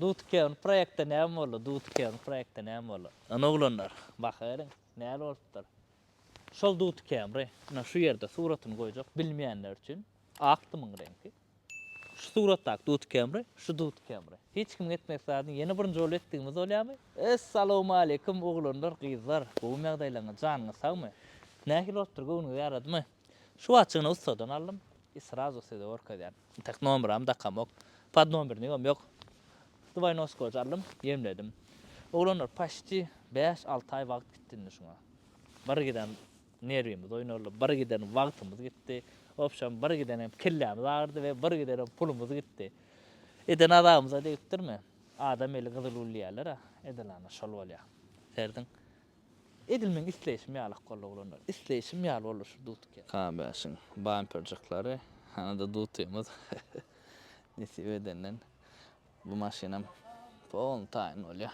Dutken proyekte näme boldy? Dutken proyekte näme boldy? Ana oglanlar, bakaryň, näle bolupdyr? Şol dutken bre, ana şu ýerde suratyny goýjak bilmeýänler üçin aktymyň rengi. Şu suratdaky dutken bre, şu dutken bre. Hiç kim etmek sadyn ýene birinji jol etdigimiz bolýarmy? Assalamu alaykum oglanlar, gyzlar. Bu mağdaýlaryňa janyňyz sagmy? Nähil oturgyny ýaradmy? Şu açygyny ustadan aldım. Srazu size orkadyan. Tak nomeram da kamok. Pad nomerini yok. Duvaynosko aldım, yemledim. Oglanlar paşti 5-6 ay wagt gitdi şuna. Bir giden nerwimiz oýnarly, bir giden wagtymyz gitdi. Opşam bir giden hem kellämiz ağrıdy we bir giden pulumuz gitdi. Eden adamyza diýipdirmi? Adam eli gyzyl ulýarlar ha, edelana şol bolýar. Serdin. Edilmeň isleýişim ýalyk boldy oglanlar. Isleýişim ýaly bolur şu dutke. Kabaşyň bamperjiklary, hana da dutymyz. Nesip edenden bu maşinam pol taýyn bolýar.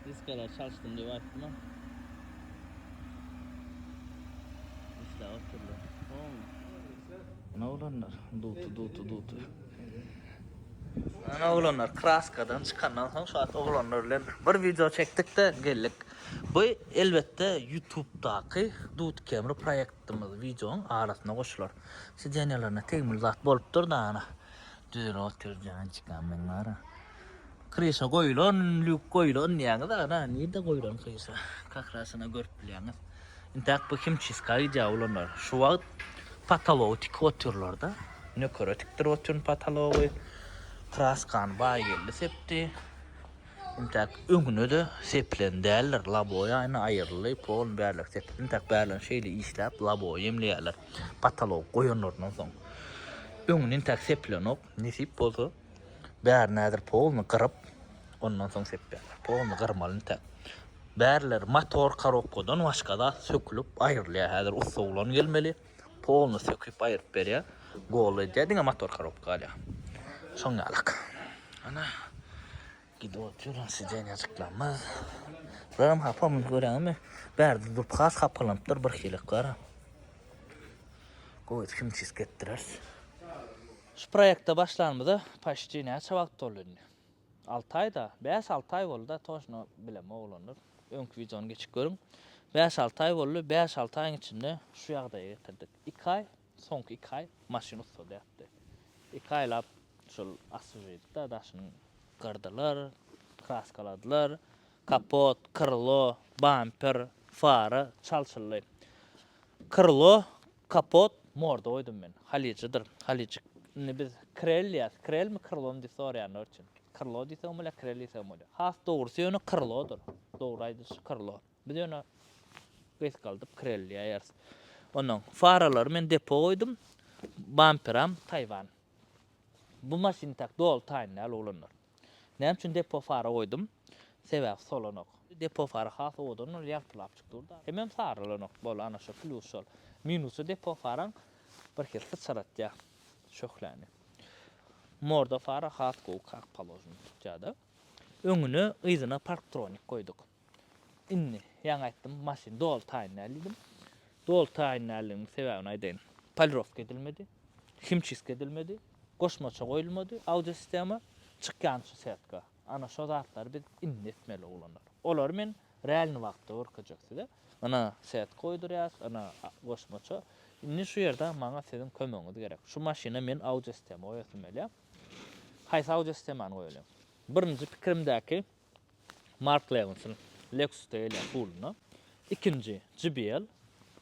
Diskalar çalıştım diye baktım. İşte oturdu. Ne olanlar? Dutu. Ana oglanlar kraskadan çıkandan soň şu at oglanlar bilen bir video çekdik de geldik. Bu elbette YouTube'daki Dut Camera proyektimiz videonun arasına koşular. Siz deneylerine tegmil zat bolupdur da ana. Düzün oturcan çıkan benlara. Krisa koyulan, lük koyulan ýa-ni da ana, nirde koyulan krisa? Kakrasına görüp bilýäňiz. Intak bu kim çiskay jawlanlar. Şu wagt patologik oturlar da. Nökorotikdir oturun patologi. Kraskan baý geldi sepdi. Intak öňüne de seplen däller, laboya ayna aýyrly, pol bärlik sepdi. Intak bärlen şeýle işläp laboya emleýärler. Patolog goýanlardan soň. Öňüne intak seplen ok, nesip bolsa bär nädir polny gyryp, ondan soň sepberler. Polny gyrmaly intak. Bärler motor korobkadan başga da sökülüp aýrylýar. Häzir usuglan gelmeli. Polny söküp aýryp berýär. Gol edýär, motor korobka alýar. Şoň ýalyk. Ana gidip oturun sizden ýazyklanmaz. Ram hapam göräňmi? Bärde durup has kapylanıpdyr bir hilik bar. Goýt kim çizgetdirer. Şu proýekte başlanmady, paşty näçe wagt boldy? 6 aýda, 5-6 aý boldy da toşno bilem oglanlar. Öňkü videony geçip görüň. 5-6 aý boldy, 5-6 aýyň içinde şu ýagdaýa getirdik. 2 aý, soňky 2 aý maşyna ustada ýatdy. 2 aýlap şol asujydy da daşyny gyrdylar, kraskaladylar, kapot, krilo, bamper, fara çalçyly. Krilo, kapot morda oýdum men. Halyjydyr. Halyjyk. Biz krel ýa, krel mi krilo mi diýip sorýan örçün. Krilo diýsem bolýar, krel diýsem bolýar. Has dogrusu ýöne krilodur. Dogry aýdyş krilo. Biz ýöne geç galdyp krel ýaýars. Ondan faralary men depo oýdum. Bamperam Tayvan. Bu maşin tak dol taýynal oglanlar. Näme üçin depo fara oýdum? Sebäp solanok. Depo fara has oýdum, ýarpylap çykdyr da. Hemem saralanok bol ana şu plus şol. Minusy depo faraň bir hil sıçratýar. Şoklany. Morda fara has go kak palojny tutjada. Öňüne yzyna parktronik koyduk. Inni ýa aýtdym, maşin dol taýynal idim. Dol taýynallygyň sebäbini aýdyn. Polirovka edilmedi, himçisk edilmedi, goşmaça goýulmady, audio sistema çykýan şu setka. Ana şu zatlar biz inni etmeli oglanlar. Olar men realny wagtda orkajak-da. Ana set koýdurýas, ana goşmaça. Inni şu ýerde maňa sizin kömegiňiz gerek. Şu maşina men audio sistema oýatmeli. Haýsy audio sistemany goýalım? Birinji pikirimdäki Mark Levinson Lexus'ta gelýär fulna. Ikinji JBL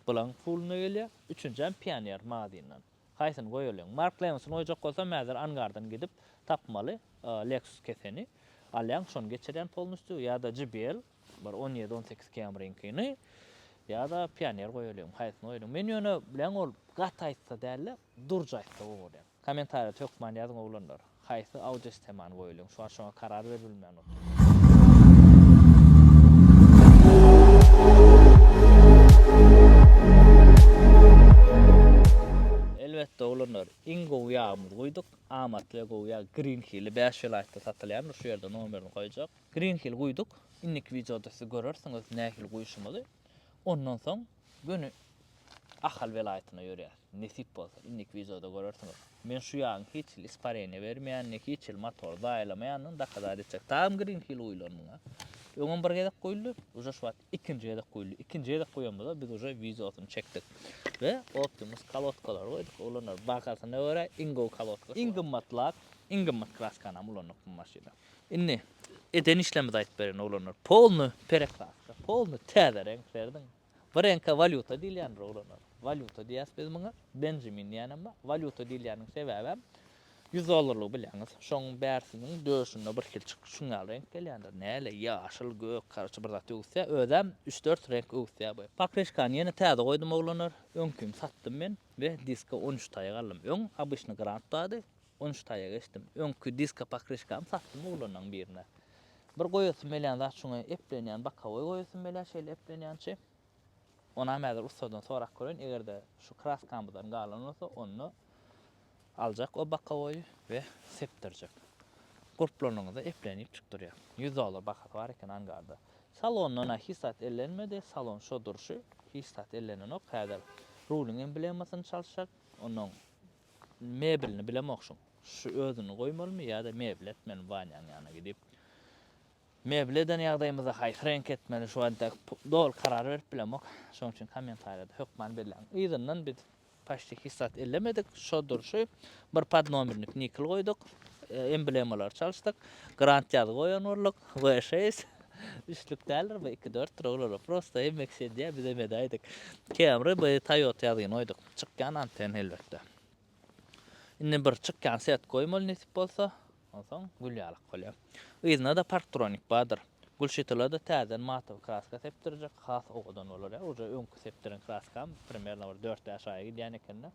bilen fulna gelýär. Üçüncü Pioneer Madin'den. Haýsyny goýalım? Mark Levinson oýjak bolsa mäzer Angardan gidip tapmaly Lexus keseni. Alýan şonu geçirýän polnustu ýa-da JBL bir 17-18 Camry'nkini ýa-da Pioneer goýalım. Haýsyny goýalım? Men ýöne bilen ol gataýsa däl, durjaýsa bolýar. Kommentariýa tökmän ýazyň oglanlar. Haýsy audio sistemany goýalım? Şoňa karar berilmän. Elbette oglanlar, ingo ýağımyz goýduk. Amatly goýa Green Hill 5 ýyl aýtda satylýan şu ýerde nomerini goýjak. Green Hill goýduk. İnnik videoda siz görürsünüz nähil goýuşmaly. Ondan soň günü ahal velayetine ýörýär. Nesip bolsa innik videoda görürsünüz. Men şu ýagyň hiç isparene bermeýän, hiç motor daýlamaýanyň da kadar etjek. Tam girin hil uýlanmaňa. Öňün bir gedek goýuldy, uje şu wagt ikinji gedek goýuldy. İkinji gedek goýanmada biz uje videosyny çekdik. Ve Optimus kalotkalar goýduk. Olanar bakasyna görä Ingo kalotka. Ingimmatlar, ingimmat kraskana ulanyp bu maşina. Inni eden işlemi de aýtyp beren olanar. Polny perekraska, polny täze renklerden. Bir renka valuta diýilýän olanar. Valuta diýäs biz muňa Benjamin ýanama valuta diýilýäniň sebäbi $100 bilýäňiz. Şoň bärsiniň döşünde bir hil çykyp şuňa renk gelýändir. Näle ýaşyl, gök, karçy bir zat ýoksa, özem 3-4 renk ýoksa bu. Pakreškany ýene täze goýdum oglanlar. Öňküm satdym men we diska 13 taýa galdym. Öň abysny grant bady. 13 taýa geçdim. Öňkü diska pakreškamy satdym oglanyň birine. Bir goýasym belän zat şuňa eplenýän bakawy goýasym belän şeýle eplenýänçi. Ona mäder ustadan sorak görün, egerde şu kraskamydan galan olsa onu aljak o bakawoy we septirjek. Gurplanyňyza eplenip çykdyrýar. $100 bakat bar eken angarda. Salonuna hissat ellenmedi, salon şo durşy, hissat ellenen ok häzir. Rulun emblemasyn çalşak, onuň mebelini bilemokşuň. Şu özüni goýmalymy ýa-da mebel etmeli banýan ýana gidip. Mebleden ýagdaýymyza haýsy renk etmeli şu anda dol karar berip bilemok. Şoň üçin kommentariyada hökman berilen. Ýygynyň biz paşty hissat ellemedik. Şo durşy bir pad nomerini nikel goýduk. Emblemalar çalşdyk. Grant ýazy goýan orluk. V6 üçlük däller we 2-4 roller. Prosta emekşe diýe biz emedaýdyk. Camry bu Toyota ýazyny oýduk. Çykkan anten elbetde. Indi bir çykkan set goýmaly nesip bolsa, onsoň gülýalyk bolýar. Ýygyna da Parktronic badyr. Gülşetler da täzen mataw kraska sepdirjek, has ogadan bolar ýa. Uje öňkü sepdiren kraskam primärna 4 ýaşaýa gidýän ekenne.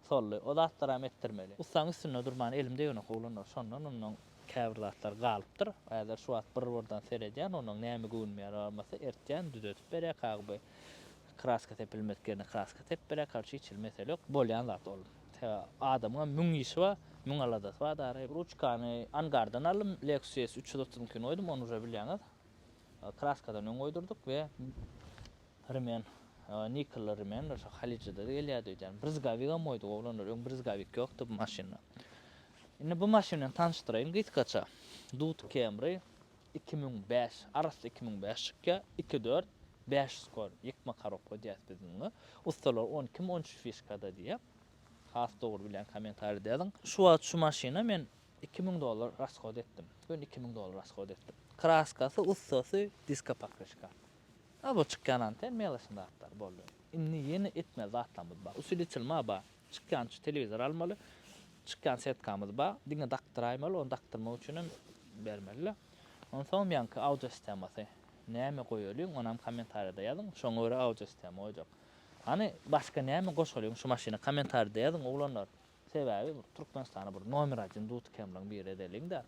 Solly o zatlara ettirmeli. Ustaň üstüne durman elimde ýöne gowlanar. Şondan onuň käbirlatlar galypdyr. Äger şu wagt bir burdan seredýän, onuň näme görünmeýär bolmasa ertgen düzeltip berýär kagy. Kraska tepilmeklerine kraska tep berýär, karşı hiç mesele ýok. Bolýan zat ol. Adamga müň işi bar, müň aladasy bar da ruçkany angardan alym Lexus 330 kün oýdum, onu uje bilýäňiz. Kraskadan öň oýdurduk we rimen nikel rimen şo Halicide de gelýärdi diýen. Brizgavik am oýduk oglanlar, öň brizgavik ýokdy bu maşina. Indi bu maşinany tanıştyraýyn gitgaça. Dut Camry 2005, arasy 2005-ke 24 500 skor yıkma karopko diýär bizniňi. Ustalar 12-13 fiskada diýär. Has dogry bilen kommentar edýäň. Şu wagt şu maşina men $2000 raskod etdim. Ben $2000 raskod etdim. Kraskasy, ustasy, diska pakreška. Bu çykkan anten melaşynda atlar boldy. Inni ýeni etme zatlamyz bar. Usul içilme bar. Çykkan telewizor almaly. Çykkan setkamyz bar. Diňe daktyraýmaly, onu daktyrmak üçin bermeli. Onsoň ýanky audio sistemasy. Näme goýalyň, onam kommentarda ýazyň. Şoňa görä audio sistema oýjak. Hani başka näme goşalyň şu maşina kommentarda ýazyň oglanlar. Sebäbi Türkmenistana bir nomer ajyn Dut Camryň bir edeliň da.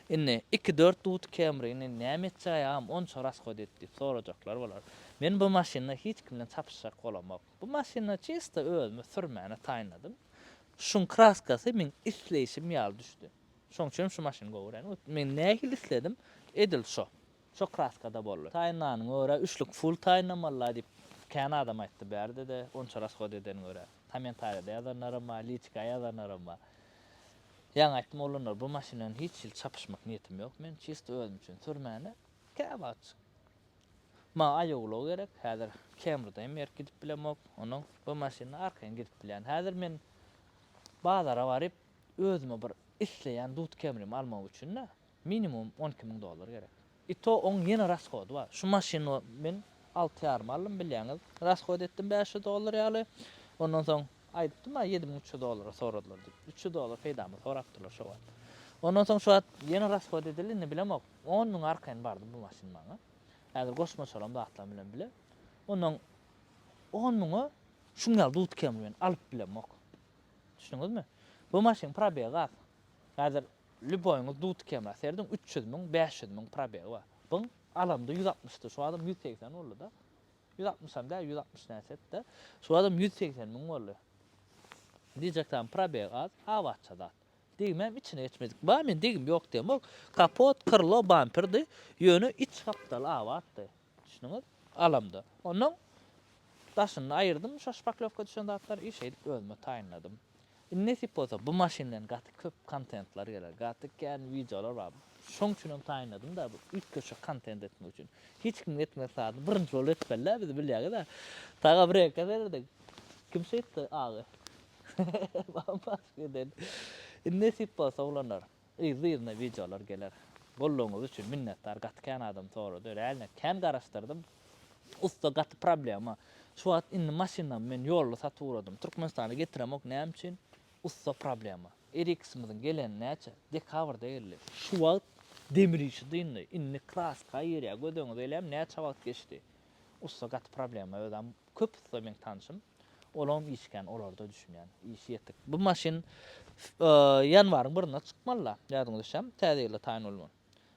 Inni 2-4 Dut Camryny näme etjäýam, on raskod etdi sorajaklar bolar. Men bu maşina hiç kimden çapyşak bolamok. Bu maşina çysta özüme sürmäne taýnadym. Şun kraskasy men isleýişim ýaly düşdi. Şoň üçin şu maşyny gowran. Men nähil isledim, edil şo. Şo kraskada boldy. Taýnanyň öre üçlük full taýnamalar diýip Kanada aýtdy berde de on raskod eden öre. Kommentarda ýazanlarym bar, liçka ýazanlarym bar. Ýa aýtdym olanlar bu maşinany hiç ýyl çapyşmak niýetim ýok. Men çysta özüm üçin sürmäni käbaç. Ma aýoglaw gerek. Häzir Camry'da hem gidip bilemok. Onuň bu maşina arkaň gidip bilen. Häzir men bazara baryp özüme bir isleýän Dut Camry'mi almak üçin minimum $12.000 gerek. Ito oň ýene raskody bar. Şu maşiny men 6,5 alym bilýäňiz. Raskod etdim $500 ýaly. Ondan soň aýdypdym $7.300 soradylar diýip. $300 peýdamy sorapdylar şo wagt. Ondan soň şu wagt ýene raskod edildi bilemok. 10 000 arkaň bardy bu maşyn maňa. Häzir goşma soram da atlam bilen bile. Ondan 10 000 şuňal Dut Camry'ni alyp bilemok. Düşündiňizmi? Bu maşyn probegi gaz. Häzir Lüboýňyz Dut Camry serdim 300 000, 500 000 probegi bar. Bu alamda 160'dy, şu adam 180 boldy da. 160 hem de 160 näsetde. Şu adam 180 000 boldy. Diýjekdim probegi az, awatça da. Digmem içine geçmedik. Ba men digim yok diýem. O kapot kırlo bumperdi. Yönü iç kaptal awatdy. Düşünüňiz? Alamda. Onuň daşyny aýyrdım. Şaşpaklovka düşen zatlar iş edip özüme taýynladym. Nesip bolsa bu maşineden gaty köp kontentler geler. Gaty kän videolar bar. Şoň üçin hem taýynladym da bu ilk köşe kontent etmek üçin. Hiç kim etmese birinci rol etmeli biz bilýär da. Taga bir eka berdik. Kim şeýtdi agy. Bambaş geden. Nesip bolsa ulanlar. Izlýärne videolar geler. Bolluğunuz üçin minnettar. Gaty kän adam sorady. Öyle kän garaşdyrdım. Usta gaty problema. Şu wagt indi maşynam men ýolly satyp uradym. Türkmenistana getiremok näme üçin? Usta problema. RX-myzyň gelen näçe? Dekabrda geldi. Şu wagt demir işi diýindi. Inni klaska ýerä gödöňiz elem näçe wagt geçdi. Usta gaty problema ödem köp usta men tanışym. Olam işken olarda düşünýän. İş ýetdik. Bu maşyn ýanwaryň birinde çykmaly. Ýadyňyza düşsem, täzeyle taýyn bolmaly.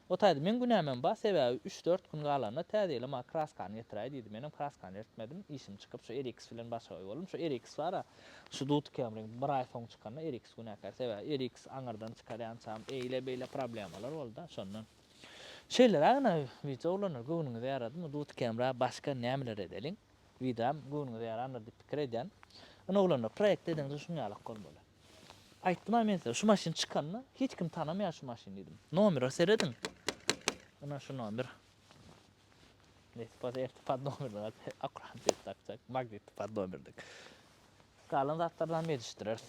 O taýdy men günämen ba sebäbi 3-4 gün galanda täzeyle ma kraskany ýetiräý diýdi. Menim kraskany ýetmedim. İşim çykyp şu RX bilen başga bolum. Şu RX bara şu dut kamera bir iPhone çykanda RX günäkär sebäbi RX aňardan çykarýansam eýle beýle problemalar boldy şondan. Şeýler agna videolarny göwnüňize ýaradym. Dut kamera başga nämeler edeliň. Videom göwnüňize ýarandyr diýip pikir edýän. Ona ulanlar proýekt ediňiz şuňalak bolmaly. Aýtdym men şu maşyn çykanda hiç kim tanamaýar şu maşyny diýdim. Nomer serediň. Ana şu nomer. Neyse, irtipat nomerine akurat takacak. Magnetipad nomerdik. Kalan zatlardan yetiştirir.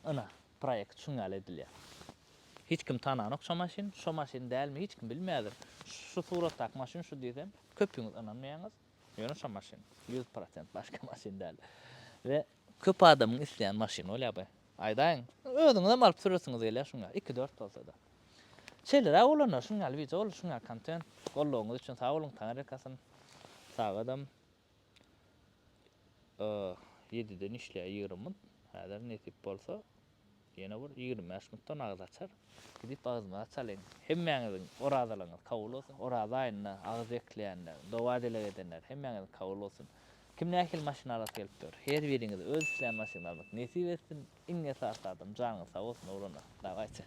Ana, proyekt şungal edilýär. Hiç kim tananok şu maşyn dälmi hiç kim bilmeýär. Şu suratdak maşyn şu diýsem, köpüňiz ananmaýaňyz. Ýöne şu maşyn 100% başga maşyn däl. Ve köp adamyň isleýän maşyn bolýar. Aýdaň, özüňiz alyp süresiňiz gelýär şunga 2-4 bolsa da. Şeyler olanlar şungal video, şungal content. Golluğunuz için sağ olun, Taner kasın. Sağ adam. 7'den işleýär 20 häzir nesip bolsa ýene bir 25 minutdan agz açar. Gidip agzymy açalyň. Hemmeňiziň orazalaryňyz kabul bolsun. Oraza aýyna agz ekleýänler, dowa dile edenler hemmeňiz kabul bolsun. Kim nähil maşynalar gelipdir. Her biriňiz öz işleýän maşynalar nesip etsin. Iňe sağ adam janyňyz sağ bolsun, olanlar. Dawaýça.